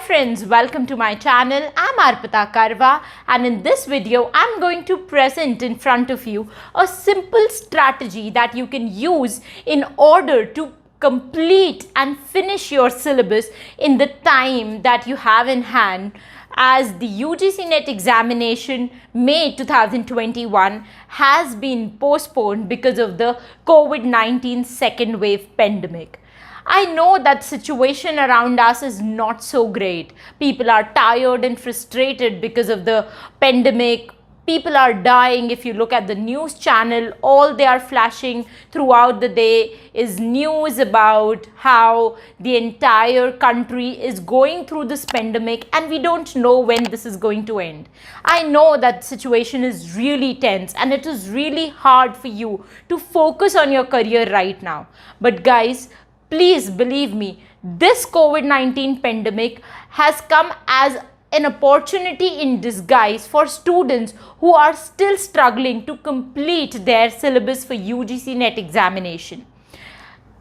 friends, welcome to my channel. I'm Arpita Karwa, and in this video I'm going to present in front of you a simple strategy that you can use in order to complete and finish your syllabus in the time that you have in hand, as the UGC NET examination May 2021 has been postponed because of the COVID-19 second wave pandemic. I know that situation around us is not so great. People are tired and frustrated because of the pandemic. People are dying. If you look at the news channel, all they are flashing throughout the day is news about how the entire country is going through this pandemic and we don't know when this is going to end. I know that situation is really tense and it is really hard for you to focus on your career right now. But guys, please believe me, this COVID-19 pandemic has come as an opportunity in disguise for students who are still struggling to complete their syllabus for UGC NET examination.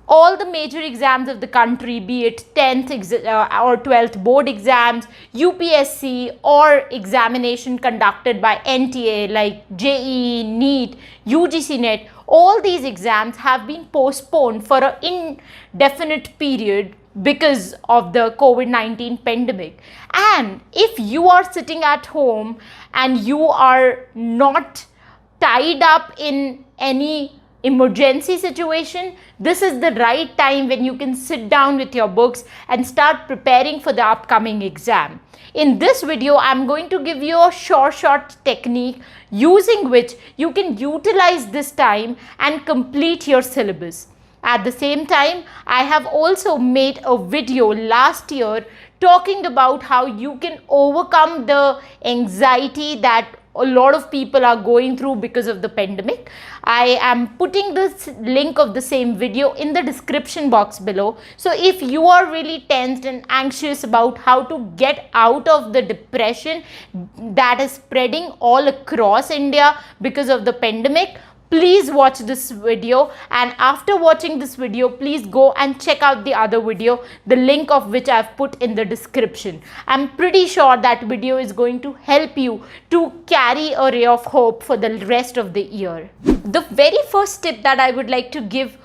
All the major exams of the country, be it 10th or 12th board exams, UPSC or examination conducted by NTA like JEE, NEET, UGC NET, all these exams have been postponed for an indefinite period because of the COVID-19 pandemic. And if you are sitting at home and you are not tied up in any emergency situation, this is the right time when you can sit down with your books and start preparing for the upcoming exam. In this video, I'm going to give you a short technique using which you can utilize this time and complete your syllabus. At the same time, I have also made a video last year talking about how you can overcome the anxiety that a lot of people are going through because of the pandemic. I am putting this link of the same video in the description box below. So if you are really tensed and anxious about how to get out of the depression that is spreading all across India because of the pandemic, please watch this video, and after watching this video, please go and check out the other video, the link of which I've put in the description. I'm pretty sure that video is going to help you to carry a ray of hope for the rest of the year. The very first tip that I would like to give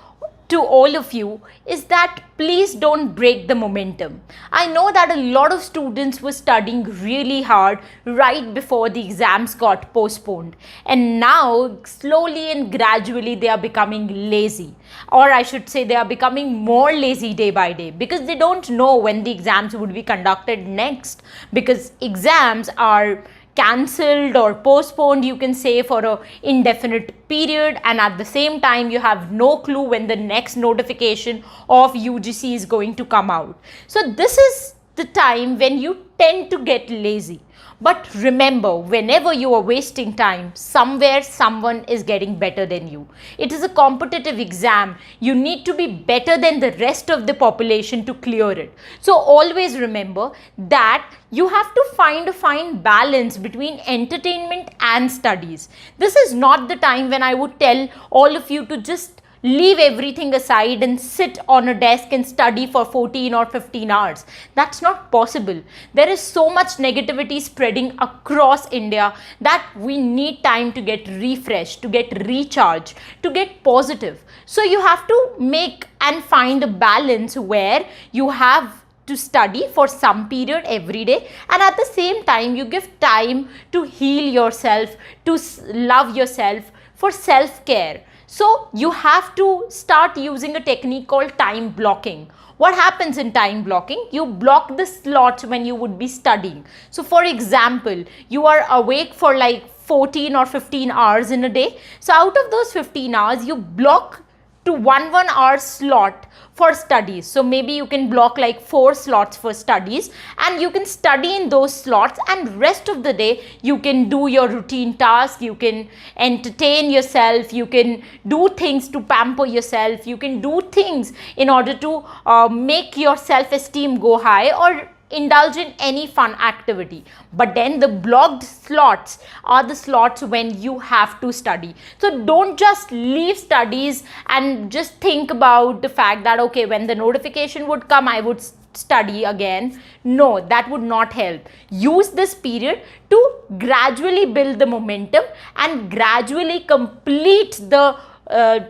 to all of you is that please don't break the momentum. I know that a lot of students were studying really hard right before the exams got postponed, and now slowly and gradually they are becoming lazy, or I should say they are becoming more lazy day by day because they don't know when the exams would be conducted next, because exams are cancelled or postponed, you can say, for an indefinite period, and at the same time you have no clue when the next notification of UGC is going to come out. So this is the time when you tend to get lazy. But remember, whenever you are wasting time, somewhere someone is getting better than you. It is a competitive exam. You need to be better than the rest of the population to clear it. So always remember that you have to find a fine balance between entertainment and studies. This is not the time when I would tell all of you to just leave everything aside and sit on a desk and study for 14 or 15 hours. That's not possible. There is so much negativity spreading across India that we need time to get refreshed, to get recharged, to get positive. So you have to make and find a balance where you have to study for some period every day, and at the same time you give time to heal yourself, to love yourself, for self-care. So you have to start using a technique called time blocking. What happens in time blocking? You block the slots when you would be studying. So for example, you are awake for like 14 or 15 hours in a day. So out of those 15 hours, you block to one hour slot for studies. So maybe you can block like 4 slots for studies, and you can study in those slots, and rest of the day you can do your routine tasks, you can entertain yourself, you can do things to pamper yourself, you can do things in order to make your self-esteem go high, or indulge in any fun activity. But then the blocked slots are the slots when you have to study. So don't just leave studies and just think about the fact that okay, when the notification would come, I would study again. No, that would not help. Use this period to gradually build the momentum and gradually complete the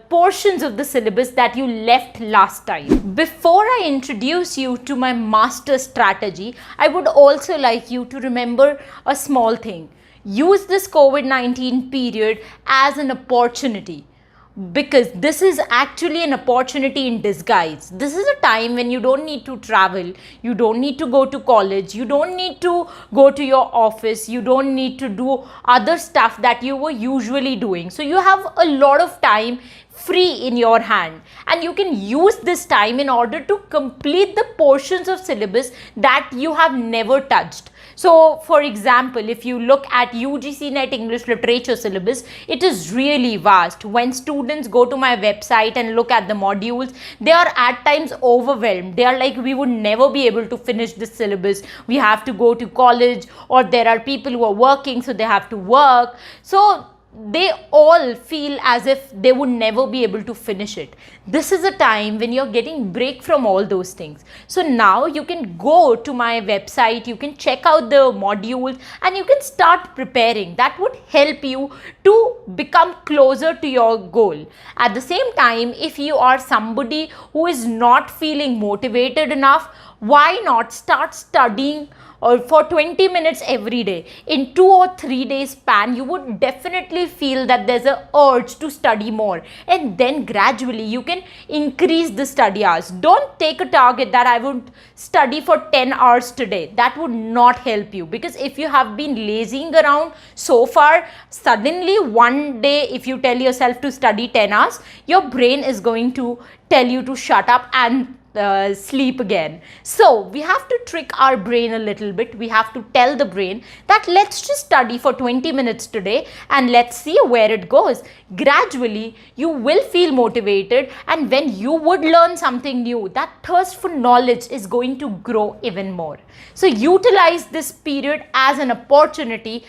portions of the syllabus that you left last time. Before I introduce you to my master strategy, I would also like you to remember a small thing. Use this COVID-19 period as an opportunity, because this is actually an opportunity in disguise. This is a time when you don't need to travel, you don't need to go to college, you don't need to go to your office, you don't need to do other stuff that you were usually doing. So you have a lot of time free in your hand, and you can use this time in order to complete the portions of syllabus that you have never touched. So for example, if you look at UGC NET English Literature syllabus, it is really vast. When students go to my website and look at the modules, they are at times overwhelmed. They are like, we would never be able to finish this syllabus. We have to go to college, or there are people who are working, so they have to work. So they all feel as if they would never be able to finish it. This is a time when you're getting break from all those things. So now you can go to my website, you can check out the modules, and you can start preparing. That would help you to become closer to your goal. At the same time, if you are somebody who is not feeling motivated enough, why not start studying or for 20 minutes every day? In 2 or 3 days span, you would definitely feel that there's an urge to study more, and then gradually you can increase the study hours. Don't take a target that I would study for 10 hours today. That would not help you, because if you have been lazing around so far, suddenly one day if you tell yourself to study 10 hours, your brain is going to tell you to shut up and sleep again. So we have to trick our brain a little bit. We have to tell the brain that let's just study for 20 minutes today and let's see where it goes. Gradually you will feel motivated, and when you would learn something new, that thirst for knowledge is going to grow even more. So utilize this period as an opportunity.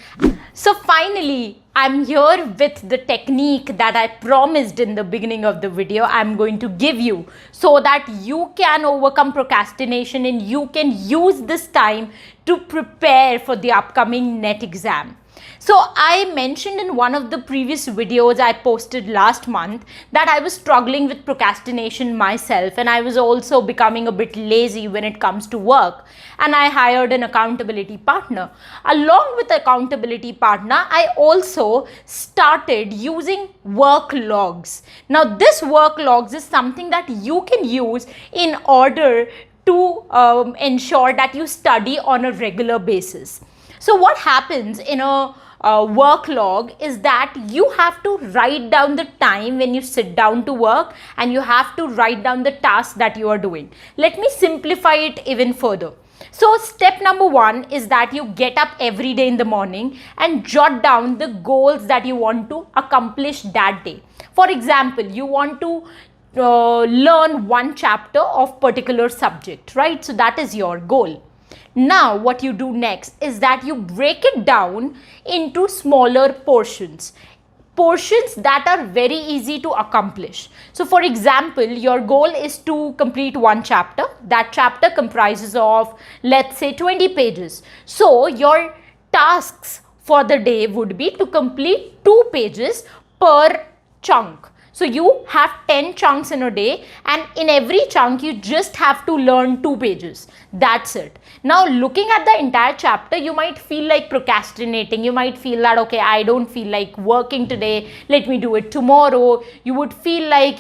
So finally, I'm here with the technique that I promised in the beginning of the video I'm going to give you, so that you can overcome procrastination and you can use this time to prepare for the upcoming NET exam. So I mentioned in one of the previous videos I posted last month that I was struggling with procrastination myself, and I was also becoming a bit lazy when it comes to work, and I hired an accountability partner. Along with accountability partner, I also started using work logs. Now this work logs is something that you can use in order to ensure that you study on a regular basis. So what happens in a work log is that you have to write down the time when you sit down to work, and you have to write down the task that you are doing. Let me simplify it even further. So step number 1 is that you get up every day in the morning and jot down the goals that you want to accomplish that day. For example, you want to learn one chapter of particular subject, right? So that is your goal. Now what you do next is that you break it down into smaller portions that are very easy to accomplish. So for example, your goal is to complete one chapter. That chapter comprises of, let's say, 20 pages. So your tasks for the day would be to complete 2 pages per chunk. So you have 10 chunks in a day, and in every chunk you just have to learn 2 pages. That's it. Now looking at the entire chapter, you might feel like procrastinating. You might feel that, okay, I don't feel like working today, let me do it tomorrow. You would feel like,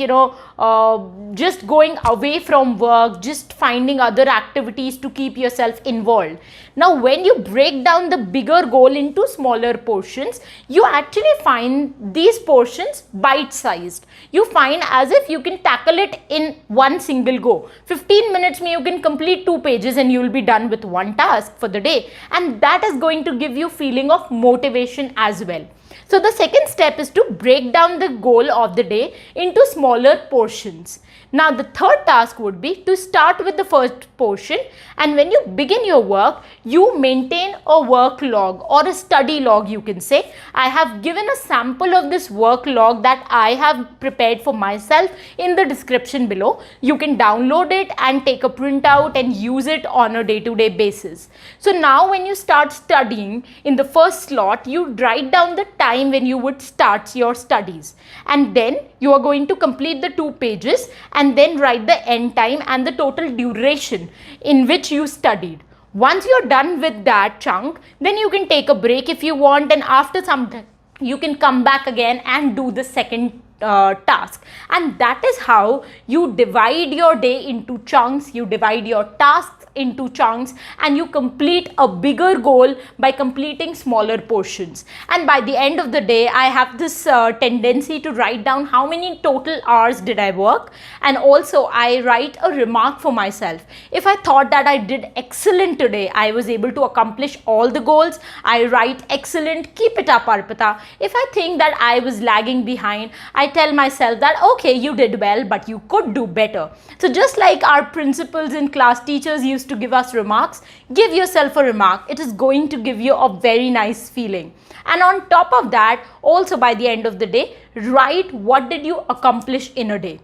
just going away from work, just finding other activities to keep yourself involved. Now when you break down the bigger goal into smaller portions, you actually find these portions bite-sized. You find as if you can tackle it in one single go. 15 minutes you can complete 2 pages and you will be done with one task for the day, and that is going to give you feeling of motivation as well. So the second step is to break down the goal of the day into smaller portions. Now the third task would be to start with the first portion, and when you begin your work, you maintain a work log or a study log, you can say. I have given a sample of this work log that I have prepared for myself in the description below. You can download it and take a printout and use it on a day-to-day basis. So now when you start studying, in the first slot, you write down the time when you would start your studies, and then you are going to complete the 2 pages and then write the end time and the total duration in which you studied. Once you're done with that chunk, then you can take a break if you want, and after some time you can come back again and do the second task. And that is how you divide your day into chunks, you divide your tasks into chunks, and you complete a bigger goal by completing smaller portions. And by the end of the day, I have this tendency to write down how many total hours did I work, and also I write a remark for myself. If I thought that I did excellent today, I was able to accomplish all the goals, I write excellent, keep it up Arpita. If I think that I was lagging behind, I tell myself that okay, you did well, but you could do better. So just like our principals in class, teachers used to give us remarks, give yourself a remark. It is going to give you a very nice feeling. And on top of that, also by the end of the day, write what did you accomplish in a day.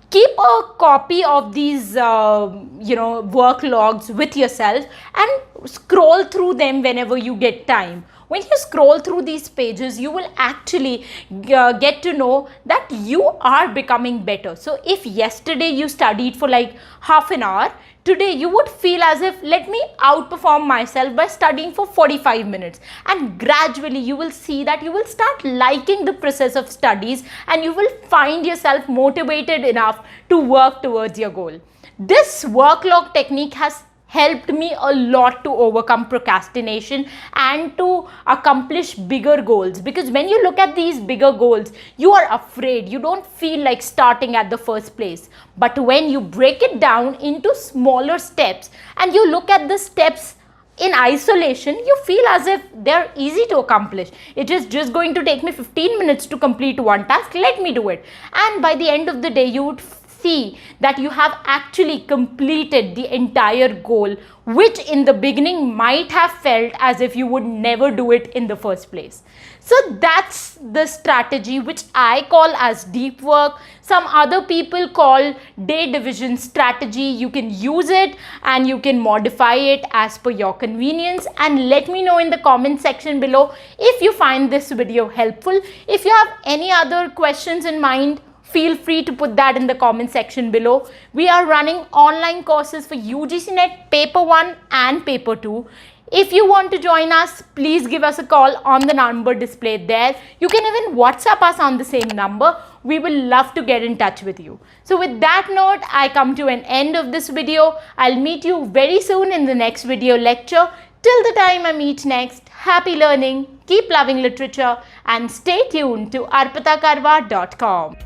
Keep a copy of these work logs with yourself and scroll through them whenever you get time. When you scroll through these pages, you will actually get to know that you are becoming better. So if yesterday you studied for like half an hour, today you would feel as if, let me outperform myself by studying for 45 minutes. And gradually you will see that you will start liking the process of studies, and you will find yourself motivated enough to work towards your goal. This work log technique has helped me a lot to overcome procrastination and to accomplish bigger goals, because when you look at these bigger goals, you are afraid, you don't feel like starting at the first place. But when you break it down into smaller steps and you look at the steps in isolation, you feel as if they're easy to accomplish. It is just going to take me 15 minutes to complete one task, let me do it. And by the end of the day, you would see that you have actually completed the entire goal, which in the beginning might have felt as if you would never do it in the first place. So that's the strategy which I call as deep work. Some other people call day division strategy. You can use it and you can modify it as per your convenience, and let me know in the comment section below if you find this video helpful. If you have any other questions in mind, feel free to put that in the comment section below. We are running online courses for UGC NET Paper 1 and Paper 2. If you want to join us, please give us a call on the number displayed there. You can even WhatsApp us on the same number. We will love to get in touch with you. So with that note, I come to an end of this video. I'll meet you very soon in the next video lecture. Till the time I meet next, happy learning, keep loving literature, and stay tuned to arpitakarwa.com.